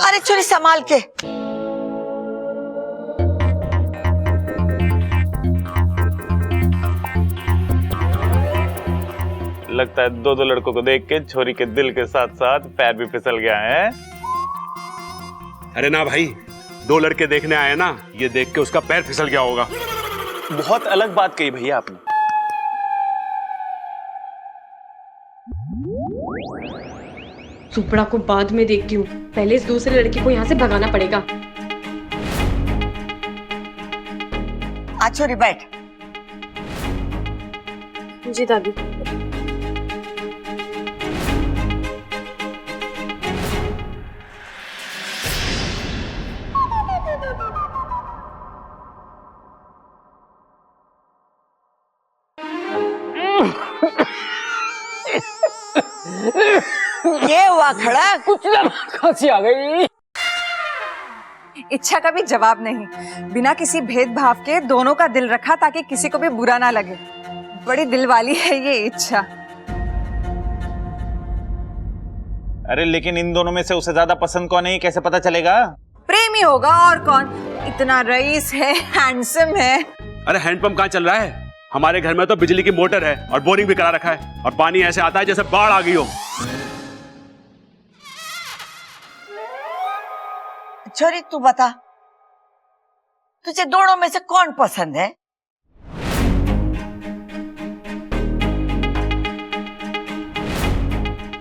अरे छोरी संभाल के। लगता है दो दो लड़कों को देख के छोरी के दिल के साथ साथ पैर भी फिसल गया है। अरे ना भाई, दो लड़के देखने आए ना, ये देख के उसका पैर फिसल गया होगा। बहुत अलग बात कही भैया आपने। सुपड़ा को बाद में देखती हूँ, पहले इस दूसरे लड़के को यहाँ से भगाना पड़ेगा। आ छोरी बैठ। जी दादी। ये हुआ खड़ा, कुछ ना, खांसी आ गई। इच्छा का भी जवाब नहीं, बिना किसी भेदभाव के दोनों का दिल रखा ताकि किसी को भी बुरा ना लगे। बड़ी दिल वाली है ये इच्छा। अरे लेकिन इन दोनों में से उसे ज्यादा पसंद कौन है ये कैसे पता चलेगा? प्रेमी होगा और कौन, इतना रईस है, हैंडसम है। अरे हैंडपंप कहाँ चल रहा है? हमारे घर में तो बिजली की मोटर है और बोरिंग भी करा रखा है, और पानी ऐसे आता है जैसे बाढ़ आ गई हो। छोरी तू बता, तुझे दोनों में से कौन पसंद है?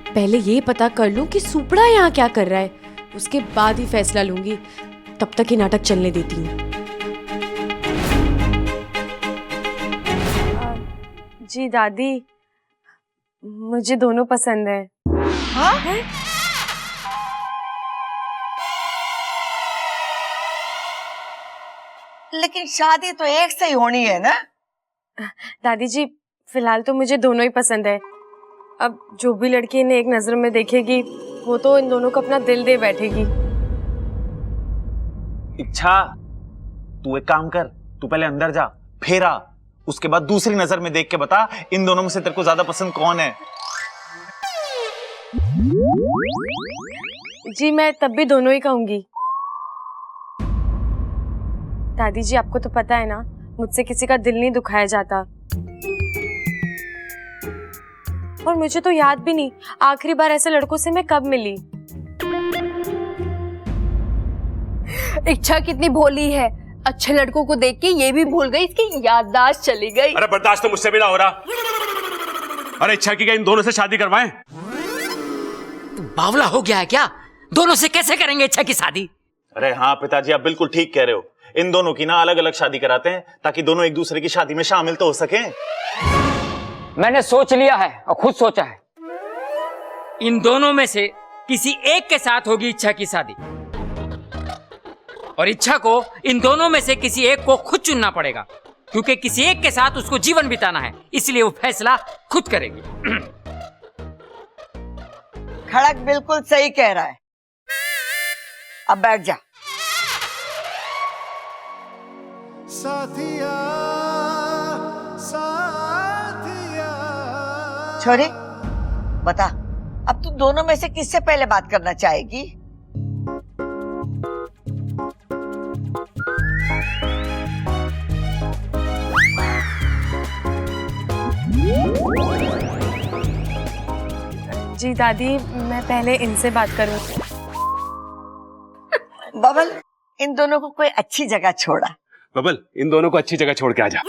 पहले ये पता कर लूं कि सुपड़ा यहाँ क्या कर रहा है, उसके बाद ही फैसला लूंगी। तब तक ये नाटक चलने देती हूँ। जी दादी, मुझे दोनों पसंद है। हाँ? लेकिन शादी तो एक से ही होनी है ना? दादी जी, फिलहाल तो मुझे दोनों ही पसंद है। अब जो भी लड़की इन्हें एक नजर में देखेगी, वो तो इन दोनों को अपना दिल दे बैठेगी। इच्छा, तू एक काम कर, तू पहले अंदर जा, फिर आ, उसके बाद दूसरी नजर में देख के बता इन दोनों में से तेरे को ज्यादा पसंद कौन है। जी मैं तब भी दोनों ही कहूंगी। दादी जी, आपको तो पता है ना, मुझसे किसी का दिल नहीं दुखाया जाता। और मुझे तो याद भी नहीं आखिरी बार ऐसे लड़कों से मैं कब मिली। इच्छा कितनी भोली है, अच्छे लड़कों को देख के ये भी भूल गई, इसकी याददाश्त चली गई। अरे बर्दाश्त तो मुझसे भी ना हो रहा। अरे इच्छा की क्या इन दोनों से शादी करवाएं? तू बावला हो गया है क्या? दोनों से कैसे करेंगे इच्छा की शादी? अरे हाँ पिताजी, आप बिल्कुल ठीक कह रहे हो। इन दोनों की ना अलग अलग शादी कराते हैं ताकि दोनों एक दूसरे की शादी में शामिल तो हो सके। मैंने सोच लिया है और खुद सोचा है। इन दोनों में से किसी एक के साथ होगी इच्छा की शादी, और इच्छा को इन दोनों में से किसी एक को खुद चुनना पड़ेगा, क्योंकि किसी एक के साथ उसको जीवन बिताना है, इसलिए वो फैसला खुद करेगी। खड़क बिल्कुल सही कह रहा है। अब बैठ जा। साथिया साथिया। छोरी बता, अब तू दोनों में से किससे पहले बात करना चाहेगी? जी दादी, मैं पहले इनसे बात करूं। बबल, इन दोनों को कोई अच्छी जगह छोड़ा। बबल, इन दोनों को अच्छी जगह छोड़ के आ जा।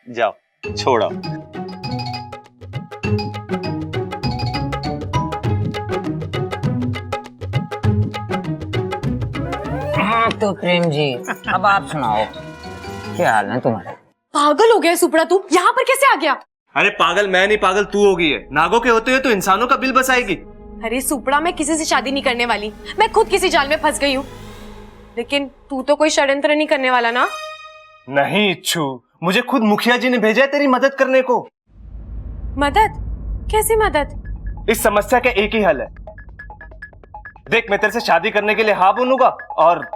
जाओ, छोड़ो। हाँ तो प्रेम जी, अब आप सुनाओ, क्या हाल है तुम्हारे? पागल हो गया सुपड़ा, तू यहाँ पर कैसे आ गया? अरे पागल मैं नहीं, पागल तू हो गई है। नागों के होते हुए तो इंसानों का बिल बसाएगी। अरे सुपड़ा, मैं किसी से शादी नहीं करने वाली, मैं खुद किसी जाल में फंस गई हूँ। लेकिन तू तो कोई षड्यंत्र नहीं करने वाला ना? नहीं इच्छू, मुझे खुद मुखिया जी ने भेजा है तेरी मदद करने को। मदद? कैसी मदद? इस समस्या का एक ही हल है। देख, मैं तेरे से शादी करने के लिए हाँ बोलूंगा और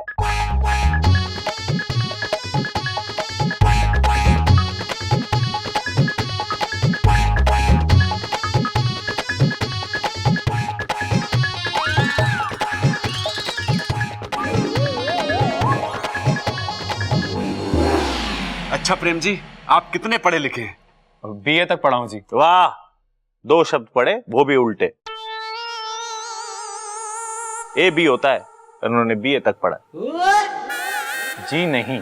अच्छा प्रेम जी, आप कितने पढ़े लिखे हैं? बीए तक पढ़ा हूं जी। वाह, 2 शब्द पढ़े, वो भी उल्टे। ए बी होता है, उन्होंने बीए तक पढ़ा। जी नहीं,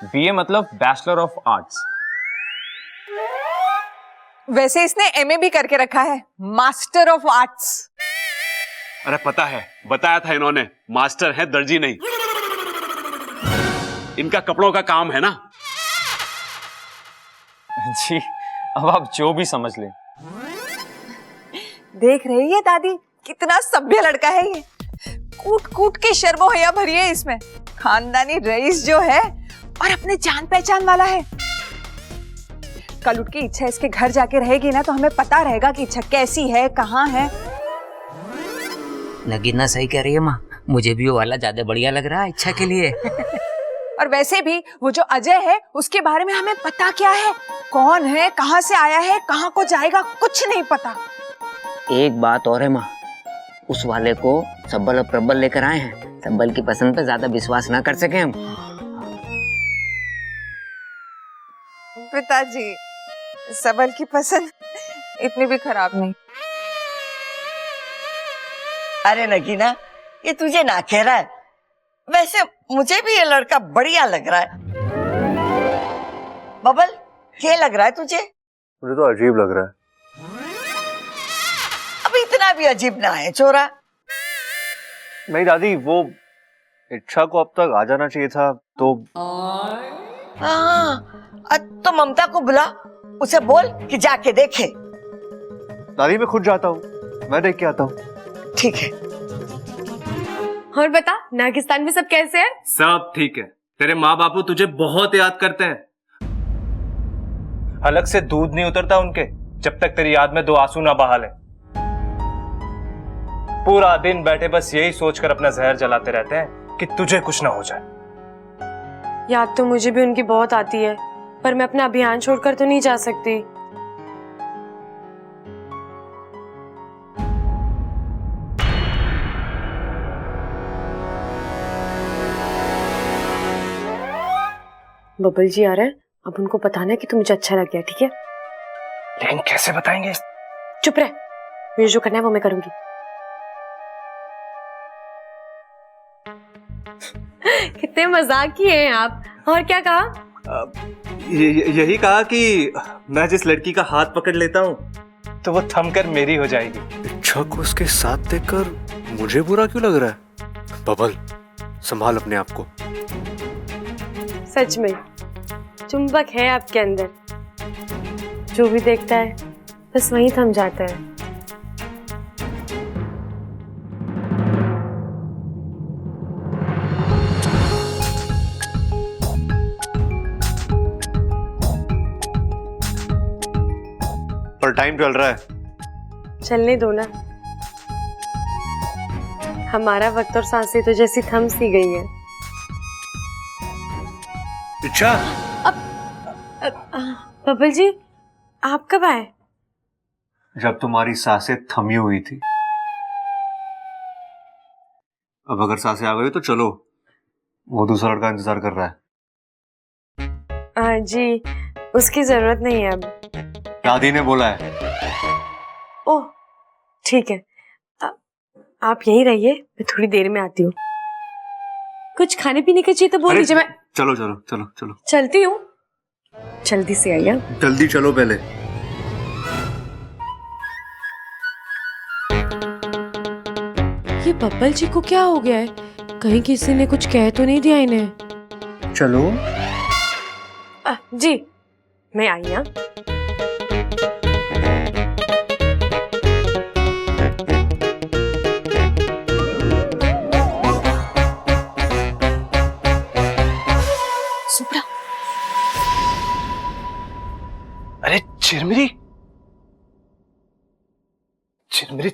बीए मतलब बैचलर ऑफ आर्ट्स। वैसे इसने एमए भी करके रखा है, मास्टर ऑफ आर्ट्स। अरे पता है, बताया था इन्होंने, मास्टर है, दर्जी नहीं। इनका कपड़ों का काम है ना। जी अब आप जो भी समझ लें। देख रही है दादी, कितना सभ्य लड़का है ये। कूट कूट के शर्मो हया भरी है इसमें। खानदानी रईस जो है और अपने जान पहचान वाला है। कल उठ की इच्छा इसके घर जाके रहेगी ना, तो हमें पता रहेगा कि इच्छा कैसी है, कहाँ है। नगीना सही कह रही है माँ, मुझे भी वो वाला ज्यादा बढ़िया लग रहा है इच्छा के लिए। और वैसे भी वो जो अजय है, उसके बारे में हमें पता क्या है, कौन है, कहाँ से आया है, कहाँ को जाएगा, कुछ नहीं पता। एक बात और है माँ, उस वाले को सब्बल और प्रबल लेकर आए हैं। सब्बल की पसंद पे ज्यादा विश्वास ना कर सके हम। पिताजी, सबल की पसंद इतनी भी खराब नहीं। अरे नगीना, ये तुझे ना कह रहा है। वैसे मुझे भी ये लड़का बढ़िया लग रहा है। बबल, क्या लग रहा है तुझे? मुझे तो अजीब लग रहा है। अब इतना भी अजीब ना है छोरा। नहीं दादी, वो इच्छा को अब तक आ जाना चाहिए था तो। हाँ, तो ममता को बुला, उसे बोल कि जाके देखे। दादी मैं खुद जाता हूँ, मैं देख के आता हूँ। ठीक है। और बता, नागिस्तान में सब कैसे हैं? सब ठीक है। तेरे माँ बापू तुझे बहुत याद करते हैं। हलक से दूध नहीं उतरता उनके जब तक तेरी याद में 2 आंसू ना बहा ले। पूरा दिन बैठे बस यही सोचकर अपना जहर जलाते रहते हैं कि तुझे कुछ ना हो जाए। याद तो मुझे भी उनकी बहुत आती है, पर मैं अपना अभियान छोड़कर तो नहीं जा सकती। बबल जी आ रहे हैं, अब उनको बताना कि तुम मुझे अच्छा लग गया, ठीक है? लेकिन कैसे बताएंगे? चुप रह, मुझे जो करना है वो मैं करूंगी। कितने मजाकी हैं आप। और क्या कहा? यही कहा कि मैं जिस लड़की का हाथ पकड़ लेता हूँ तो वो थमकर मेरी हो जाएगी। इच्छा को उसके साथ देखकर मुझे बुरा क्यों लग रहा है? बबल, संभाल अपने आप को। सच में चुंबक है आपके अंदर, जो भी देखता है बस वहीं थम जाता है। पर टाइम चल रहा है। चलने दो ना, हमारा वक्त और सांसें तो जैसी थम सी गई है। इच्छा, बबल जी, आप कब आए? जब तुम्हारी सांसें थमी हुई थी। अब अगर सांसें आ गई तो चलो, वो दूसरा लड़का इंतजार कर रहा है। जी, उसकी जरूरत नहीं है अब। दादी ने बोला है। ओह ठीक है, आप यहीं रहिए, मैं थोड़ी देर में आती हूँ। कुछ खाने पीने की चीज तो बोल दीजिए। मैं चलो चलो चलो चलो, चलती हूँ, जल्दी से आइए। जल्दी चलो पहले। ये बब्बल जी को क्या हो गया है? कहीं किसी ने कुछ कह तो नहीं दिया इन्हें? चलो। जी मैं आई। हाँ, सुब्रा, अरे चिरमिरी, चिरमिरी,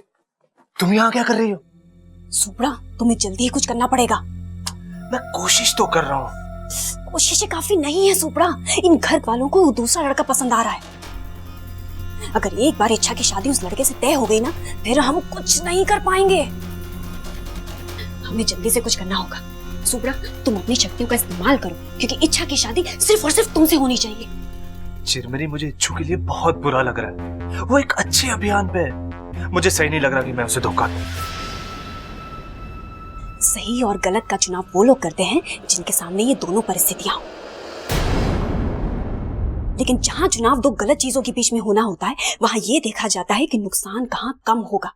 तुम यहाँ क्या कर रही हो? सुब्रा, तुम्हें जल्दी ही कुछ करना पड़ेगा। मैं कोशिश तो कर रहा हूँ। कोशिशें काफी नहीं है सुब्रा, इन घर वालों को दूसरा लड़का पसंद आ रहा है। अगर एक बार इच्छा की शादी उस लड़के से तय हो गई ना, फिर हम कुछ नहीं कर पाएंगे। हमें जल्दी से कुछ करना होगा। सुब्रा, तुम अपनी शक्तियों का इस्तेमाल करो, क्योंकि इच्छा की शादी सिर्फ और सिर्फ तुमसे होनी चाहिए। चिरमिरी, मुझे इच्छू के लिए बहुत बुरा लग रहा है। वो एक अच्छे अभियान पे है, मुझे सही नहीं लग रहा कि मैं उसे धोखा दूं। सही और गलत का चुनाव वो लोग करते हैं जिनके सामने ये दोनों परिस्थितियां हो। लेकिन जहां चुनाव दो गलत चीजों के बीच में होना होता है, वहां ये देखा जाता है कि नुकसान कहां कम होगा।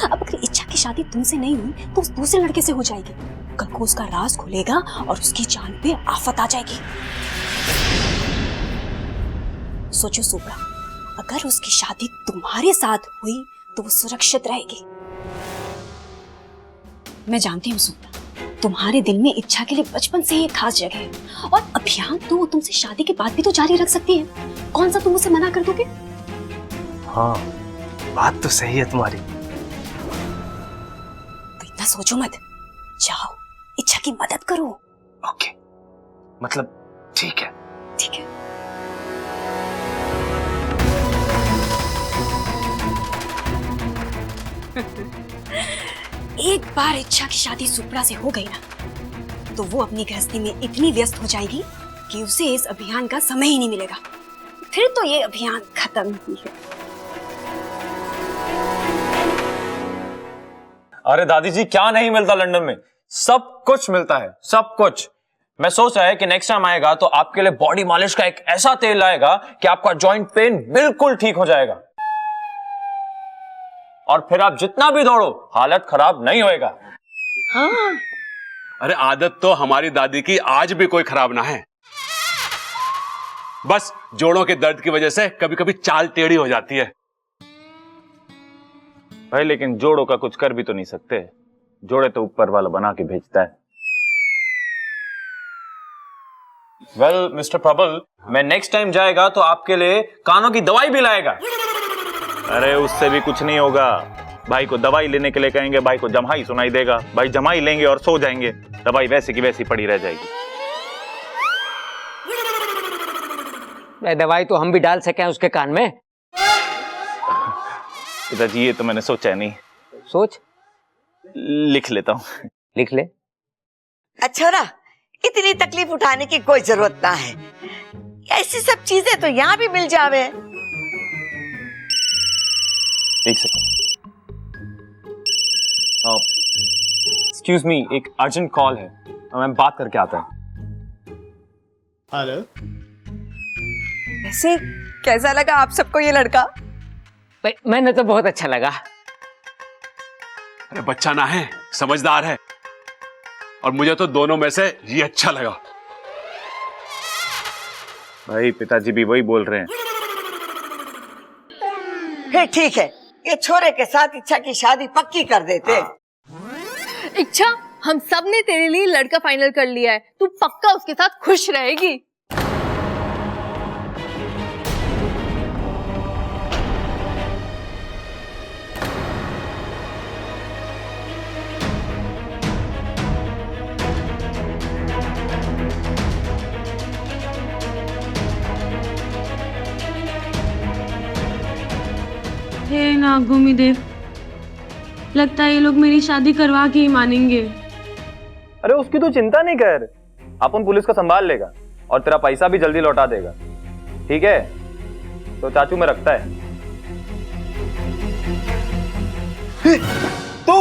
अब अगर इच्छा की शादी तुमसे नहीं हुई तो उस दूसरे लड़के से हो जाएगी। कल को उसका राज खुलेगा और उसकी जान पे आफत आ जाएगी। सोचो सुब्रा, अगर उसकी शादी तुम्हारे साथ हुई तो वो सुरक्षित रहेगी। मैं जानती हूँ सुब्रा, तुम्हारे दिल में इच्छा के लिए बचपन से ही एक खास जगह है, और अभियान तो वो तुमसे शादी के बाद भी तो जारी रख सकती है। कौन सा तुम उसे मना कर दोगे? हाँ, बात तो सही है तुम्हारी। तो इतना सोचो मत, जाओ इच्छा की मदद करो। ओके, मतलब ठीक है। ठीक है। एक बार इच्छा की शादी सुप्रा से हो गई ना, तो वो अपनी गृहस्थी में इतनी व्यस्त हो जाएगी कि उसे इस अभियान का समय ही नहीं मिलेगा। फिर तो ये अभियान खत्म ही है। अरे दादी जी, क्या नहीं मिलता लंदन में? सब कुछ मिलता है, सब कुछ। मैं सोच रहा है कि नेक्स्ट टाइम आएगा तो आपके लिए बॉडी मालिश का एक ऐसा तेल लाएगा कि आपका जॉइंट पेन बिल्कुल ठीक हो जाएगा, और फिर आप जितना भी दौड़ो हालत खराब नहीं होएगा। हाँ। अरे आदत तो हमारी दादी की आज भी कोई खराब ना है, बस जोड़ों के दर्द की वजह से कभी कभी चाल टेढ़ी हो जाती है। भाई लेकिन जोड़ों का कुछ कर भी तो नहीं सकते, जोड़े तो ऊपर वाला बना के भेजता है। वेल मिस्टर प्रबल, मैं नेक्स्ट टाइम जाएगा तो आपके लिए कानों की दवाई भी लाएगा। अरे उससे भी कुछ नहीं होगा, भाई को दवाई लेने के लिए कहेंगे, भाई को जम्हाई सुनाई देगा, भाई जम्हाई लेंगे और सो जाएंगे, दवाई वैसे की वैसी पड़ी रह जाएगी। दवाई तो हम भी डाल सकें उसके कान में। पिताजी ये तो मैंने सोचा नहीं। सोच, लिख लेता हूँ। लिख ले। अच्छा ना, इतनी तकलीफ उठाने की कोई जरूरत ना है, ऐसी सब चीजें तो यहाँ भी मिल जावे। एक सेकंड, एक्सक्यूज मी, एक अर्जेंट कॉल है, मैं बात करके आता हूँ। हेलो। वैसे कैसा लगा आप सबको ये लड़का? भाई मैंने तो बहुत अच्छा लगा। अरे बच्चा ना है, समझदार है, और मुझे तो दोनों में से ये अच्छा लगा। भाई पिताजी भी वही बोल रहे हैं। फिर ठीक है, ये छोरे के साथ इच्छा की शादी पक्की कर देते। इच्छा, हम सब ने तेरे लिए लड़का फाइनल कर लिया है, तू पक्का उसके साथ खुश रहेगी। हे नागभूमि देव, लगता है ये लोग मेरी शादी करवा के ही मानेंगे। अरे उसकी तू चिंता नहीं कर, अपन पुलिस को संभाल लेगा और तेरा पैसा भी जल्दी लौटा देगा, ठीक है? तो चाचू में रखता है। तू?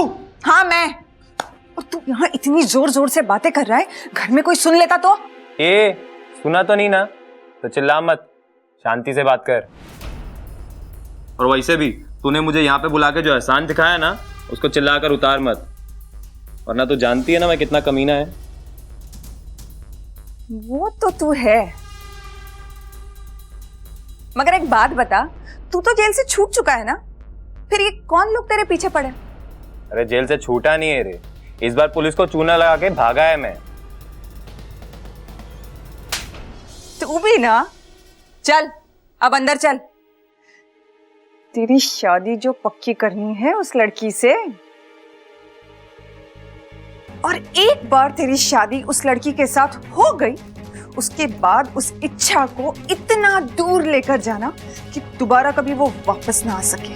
हाँ मैं। और तू यहाँ इतनी जोर जोर से बातें कर रहा है, घर में कोई सुन लेता तो? ए, सुना तो नहीं ना? तो चिल्ला मत, शांति से बात कर। और वैसे भी तूने मुझे यहाँ पे बुला के जो एहसान दिखाया ना, उसको चिल्लाकर उतार मत, वरना तू जानती है ना मैं कितना कमीना है। वो तो तू है, मगर एक बात बता, तू तो जेल से छूट चुका है ना, फिर ये कौन लोग तेरे पीछे पड़े? अरे जेल से छूटा नहीं है रे, इस बार पुलिस को चूना लगा के भागा है मैं। तू भी ना, चल अब अंदर चल, तेरी शादी जो पक्की करनी है उस लड़की से, और एक बार तेरी शादी उस लड़की के साथ हो गई, उसके बाद उस इच्छा को इतना दूर लेकर जाना कि दोबारा कभी वो वापस ना आ सके।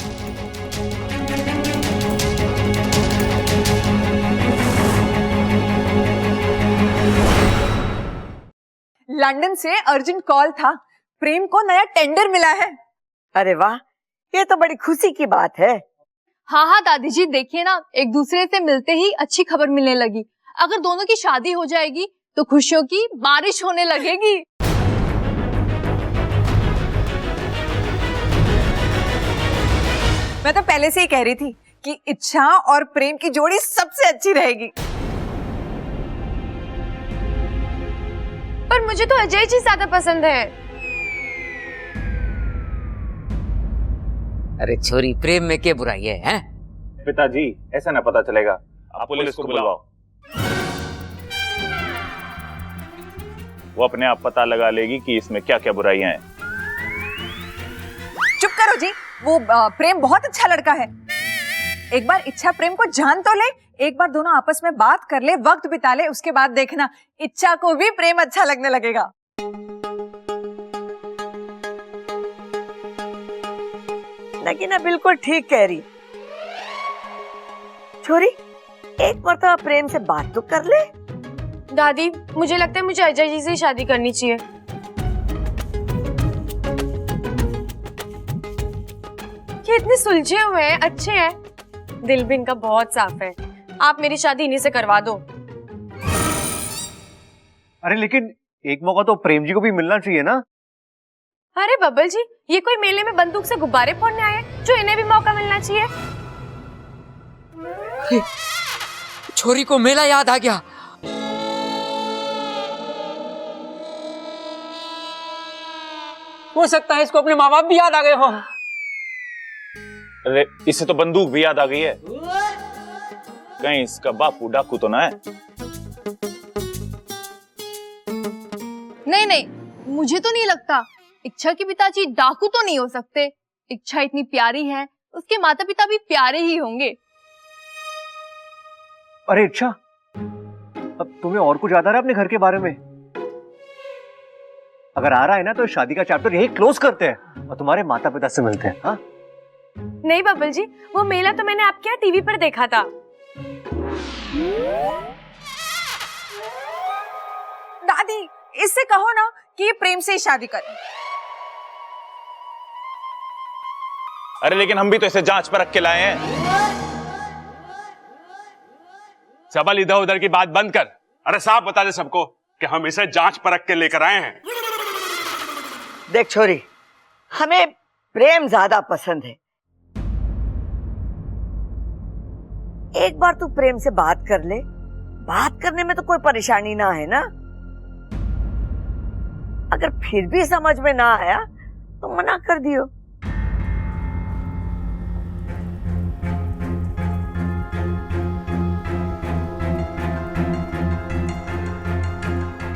लंदन से अर्जेंट कॉल था, प्रेम को नया टेंडर मिला है। अरे वाह, ये तो बड़ी खुशी की बात है। हाँ हाँ दादी जी, देखिए ना, एक दूसरे से मिलते ही अच्छी खबर मिलने लगी। अगर दोनों की शादी हो जाएगी तो खुशियों की बारिश होने लगेगी। मैं तो पहले से ही कह रही थी कि इच्छा और प्रेम की जोड़ी सबसे अच्छी रहेगी। पर मुझे तो अजय जी ज्यादा पसंद है। अरे छोरी, प्रेम में क्या बुराई है, हैं? पिताजी, ऐसा ना पता चलेगा, आप पुलिस को बुलाओ। वो अपने आप पता लगा लेगी कि इसमें क्या क्या बुराइयां हैं। चुप करो जी, वो प्रेम बहुत अच्छा लड़का है। एक बार इच्छा प्रेम को जान तो ले, एक बार दोनों आपस में बात कर ले, वक्त बिता ले, उसके बाद देखना इच्छा को भी प्रेम अच्छा लगने लगेगा। नगीना बिल्कुल ठीक कह रही। छोरी, एक मर्तबा प्रेम से बात तो कर ले। दादी, मुझे लगता है मुझे अजय जी से ही शादी करनी चाहिए। ये इतने सुलझे हुए हैं, अच्छे हैं, दिल भी इनका बहुत साफ है। आप मेरी शादी इन्हीं से करवा दो। अरे लेकिन एक मौका तो प्रेम जी को भी मिलना चाहिए ना। अरे बब्बल जी, ये कोई मेले में बंदूक से गुब्बारे फोड़ने आए हैं जो इन्हें भी मौका मिलना चाहिए। छोरी को मेला याद आ गया। हो सकता है इसको अपने माँ बाप भी याद आ गए हो। अरे इसे तो बंदूक भी याद आ गई है। कहीं इसका बापू डाकू तो ना है? नहीं नहीं, मुझे तो नहीं लगता। इच्छा के पिताजी डाकू तो नहीं हो सकते। इच्छा इतनी प्यारी है, उसके माता पिता भी प्यारे ही होंगे। अरे इच्छा, अब तुम्हें और कुछ याद आ रहा है अपने घर के बारे में? अगर आ रहा है ना तो शादी का चैप्टर यही क्लोज करते हैं और तुम्हारे माता पिता से मिलते हैं। हाँ? नहीं बब्बल जी, वो मेला तो मैंने आपके यहाँ टीवी पर देखा था। दादी, इससे कहो ना कि ये प्रेम से ही शादी करे। अरे लेकिन हम भी तो इसे जांच पर रख के लाए हैं। सबल, इधर उधर की बात बंद कर। अरे साफ बता दे सबको कि हम इसे जांच परख के लेकर आए हैं। देख छोरी, हमें प्रेम ज्यादा पसंद है। एक बार तू प्रेम से बात कर ले, बात करने में तो कोई परेशानी ना है ना। अगर फिर भी समझ में ना आया तो मना कर दियो।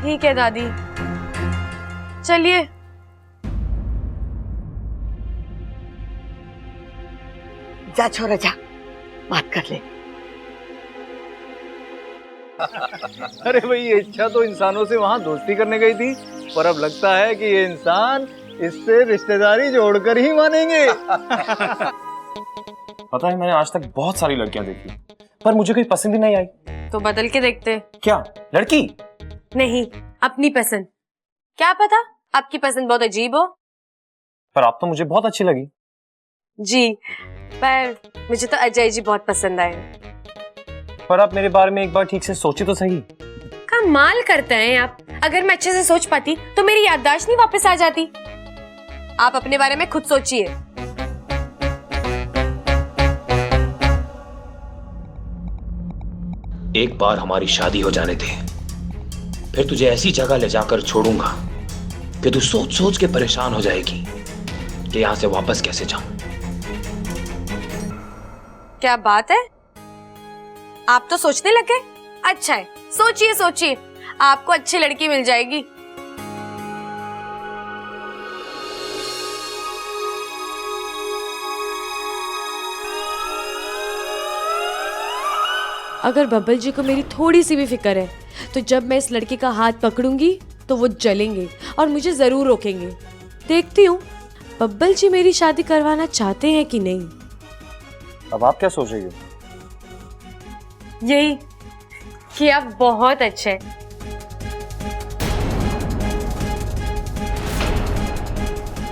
ठीक है दादी, चलिए। जा छोरा जा, बात कर ले। अरे भाई, ये इच्छा तो इंसानों से वहां दोस्ती करने गई थी, पर अब लगता है कि ये इंसान इससे रिश्तेदारी जोड़कर ही मानेंगे। पता है, मैंने आज तक बहुत सारी लड़कियां देखी, पर मुझे कोई पसंद ही नहीं आई। तो बदल के देखते। क्या लड़की? नहीं, अपनी पसंद। क्या पता आपकी पसंद बहुत अजीब हो। पर आप तो मुझे बहुत अच्छी लगी। जी, पर मुझे तो अजय जी बहुत पसंद आए। पर आप मेरे बारे में एक बार ठीक से सोचिए तो सही। कमाल करते हैं आप। अगर मैं अच्छे से सोच पाती तो मेरी याददाश्त नहीं वापस आ जाती। आप अपने बारे में खुद सोचिए। एक बार हमारी शादी हो जाने दे, फिर तुझे ऐसी जगह ले जाकर छोड़ूंगा कि तू सोच सोच के परेशान हो जाएगी कि यहां से वापस कैसे जाऊं। क्या बात है, आप तो सोचने लगे। अच्छा है, सोचिए सोचिए, आपको अच्छी लड़की मिल जाएगी। अगर बब्बल जी को मेरी थोड़ी सी भी फिक्र है तो जब मैं इस लड़की का हाथ पकड़ूंगी तो वो जलेंगे और मुझे जरूर रोकेंगे। देखती हूँ बब्बल जी मेरी शादी करवाना चाहते हैं कि नहीं। अब आप क्या सोच रही हो? यही कि आप बहुत अच्छे हैं।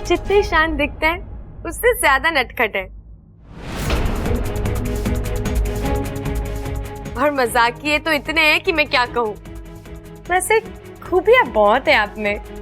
जितने शांत दिखते हैं उससे ज्यादा नटखट है। और मजाकिये तो इतने हैं कि मैं क्या कहूँ। वैसे खूबियां बहुत है आप में।